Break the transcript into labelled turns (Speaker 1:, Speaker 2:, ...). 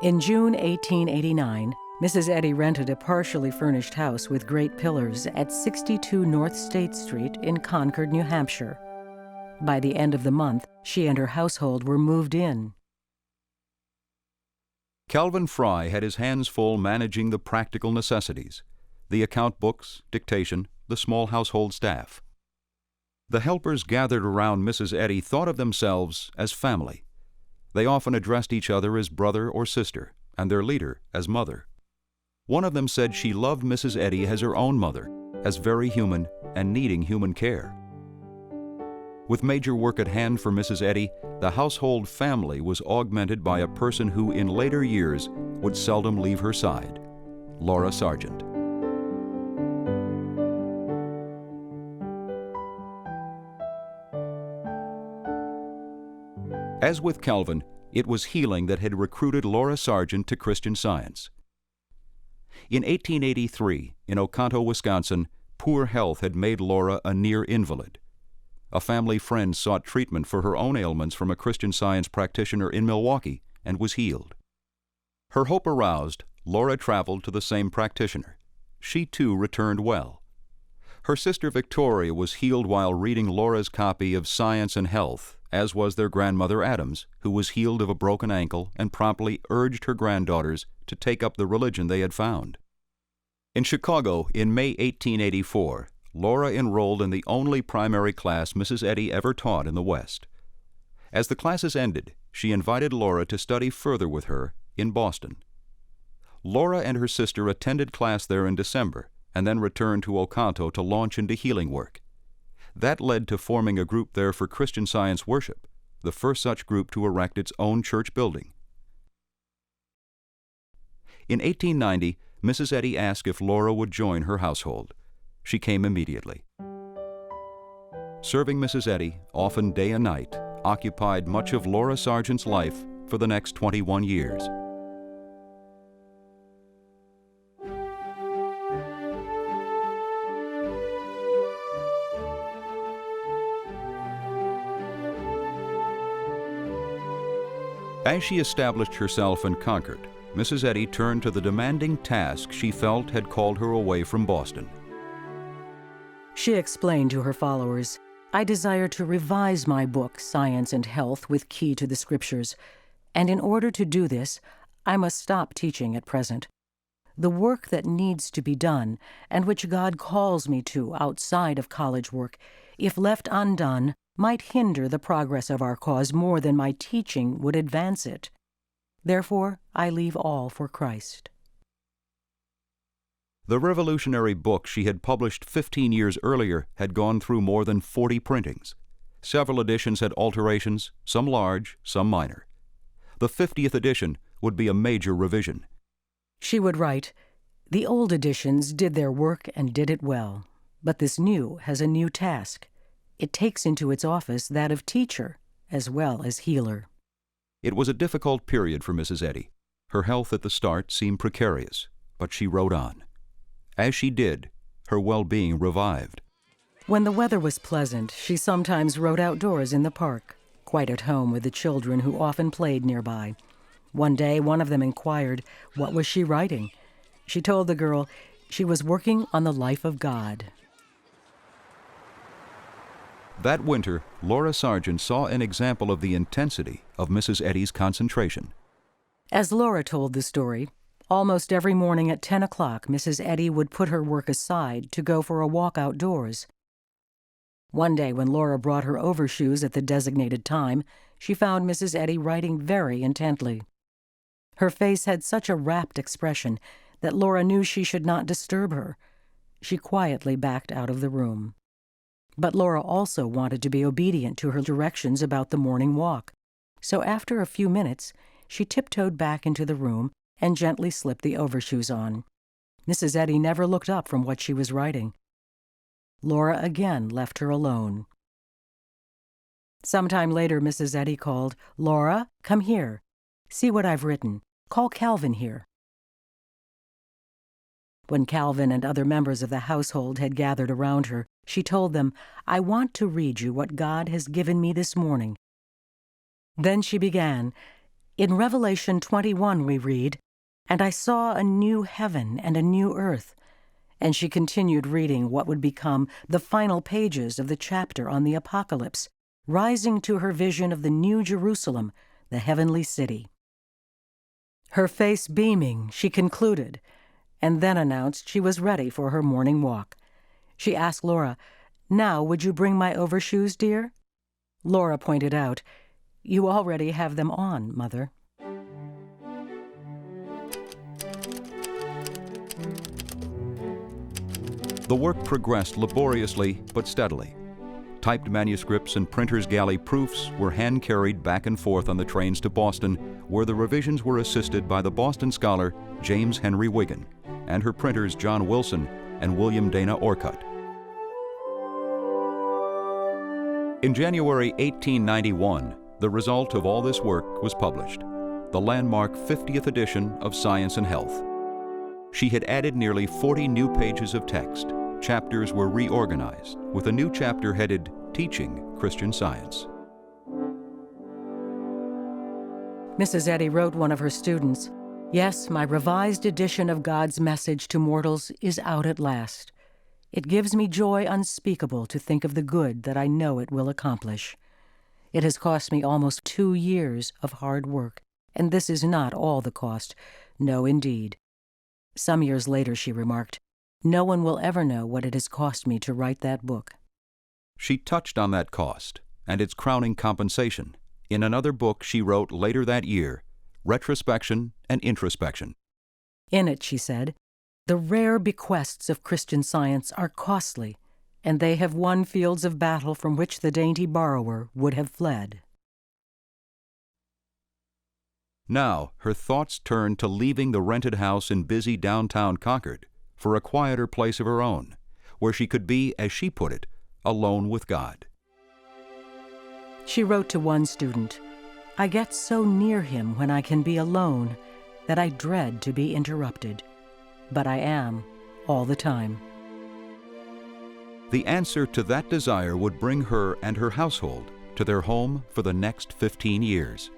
Speaker 1: In June 1889, Mrs. Eddy rented a partially furnished house with great pillars at 62 North State Street in Concord, New Hampshire. By the end of the month, she and her household were moved in.
Speaker 2: Calvin Fry had his hands full managing the practical necessities, the account books, dictation, the small household staff. The helpers gathered around Mrs. Eddy thought of themselves as family. They often addressed each other as brother or sister, and their leader as mother. One of them said she loved Mrs. Eddy as her own mother, as very human and needing human care. With major work at hand for Mrs. Eddy, the household family was augmented by a person who in later years would seldom leave her side, Laura Sargent. As with Calvin, it was healing that had recruited Laura Sargent to Christian Science. In 1883, in Oconto, Wisconsin, poor health had made Laura a near invalid. A family friend sought treatment for her own ailments from a Christian Science practitioner in Milwaukee and was healed. Her hope aroused, Laura traveled to the same practitioner. She too returned well. Her sister Victoria was healed while reading Laura's copy of Science and Health, as was their grandmother Adams, who was healed of a broken ankle and promptly urged her granddaughters to take up the religion they had found. In Chicago, in May 1884, Laura enrolled in the only primary class Mrs. Eddy ever taught in the West. As the classes ended, she invited Laura to study further with her in Boston. Laura and her sister attended class there in December and then returned to Oconto to launch into healing work. That led to forming a group there for Christian Science worship, the first such group to erect its own church building. In 1890, Mrs. Eddy asked if Laura would join her household. She came immediately. Serving Mrs. Eddy, often day and night, occupied much of Laura Sargent's life for the next 21 years. As she established herself in Concord, Mrs. Eddy turned to the demanding task she felt had called her away from Boston.
Speaker 1: She explained to her followers, "I desire to revise my book, Science and Health, with Key to the Scriptures, and in order to do this, I must stop teaching at present. The work that needs to be done, and which God calls me to outside of college work, if left undone, might hinder the progress of our cause more than my teaching would advance it. Therefore, I leave all for Christ."
Speaker 2: The revolutionary book she had published 15 years earlier had gone through more than 40 printings. Several editions had alterations, some large, some minor. The 50th edition would be a major revision.
Speaker 1: She would write, "The old editions did their work and did it well, but this new has a new task. It takes into its office that of teacher as well as healer."
Speaker 2: It was a difficult period for Mrs. Eddy. Her health at the start seemed precarious, but she wrote on. As she did, her well-being revived.
Speaker 1: When the weather was pleasant, she sometimes wrote outdoors in the park, quite at home with the children who often played nearby. One day, one of them inquired what was she writing. She told the girl she was working on the life of God.
Speaker 2: That winter, Laura Sargent saw an example of the intensity of Mrs. Eddy's concentration.
Speaker 1: As Laura told the story, almost every morning at 10 o'clock, Mrs. Eddy would put her work aside to go for a walk outdoors. One day, when Laura brought her overshoes at the designated time, she found Mrs. Eddy writing very intently. Her face had such a rapt expression that Laura knew she should not disturb her. She quietly backed out of the room. But Laura also wanted to be obedient to her directions about the morning walk. So after a few minutes, she tiptoed back into the room and gently slipped the overshoes on. Mrs. Eddy never looked up from what she was writing. Laura again left her alone. Sometime later, Mrs. Eddy called, "Laura, come here. See what I've written. Call Calvin here." When Calvin and other members of the household had gathered around her, she told them, "I want to read you what God has given me this morning." Then she began, In Revelation 21 we read, "And I saw a new heaven and a new earth." And she continued reading what would become the final pages of the chapter on the Apocalypse, rising to her vision of the New Jerusalem, the heavenly city. Her face beaming, she concluded, and then announced she was ready for her morning walk. She asked Laura, "Now would you bring my overshoes, dear?" Laura pointed out, "You already have them on, Mother."
Speaker 2: The work progressed laboriously but steadily. Typed manuscripts and printer's galley proofs were hand-carried back and forth on the trains to Boston, where the revisions were assisted by the Boston scholar James Henry Wigan and her printers John Wilson and William Dana Orcutt. In January 1891, the result of all this work was published, the landmark 50th edition of Science and Health. She had added nearly 40 new pages of text. Chapters were reorganized, with a new chapter headed Teaching Christian Science.
Speaker 1: Mrs. Eddy wrote one of her students, "Yes, my revised edition of God's message to mortals is out at last. It gives me joy unspeakable to think of the good that I know it will accomplish. It has cost me almost 2 years of hard work, and this is not all the cost. No, indeed." Some years later she remarked, "No one will ever know what it has cost me to write that book."
Speaker 2: She touched on that cost and its crowning compensation in another book she wrote later that year, Retrospection and Introspection.
Speaker 1: In it, she said, "The rare bequests of Christian Science are costly, and they have won fields of battle from which the dainty borrower would have fled."
Speaker 2: Now her thoughts turned to leaving the rented house in busy downtown Concord for a quieter place of her own, where she could be, as she put it, alone with God.
Speaker 1: She wrote to one student, "I get so near him when I can be alone that I dread to be interrupted. But I am, all the time."
Speaker 2: The answer to that desire would bring her and her household to their home for the next 15 years.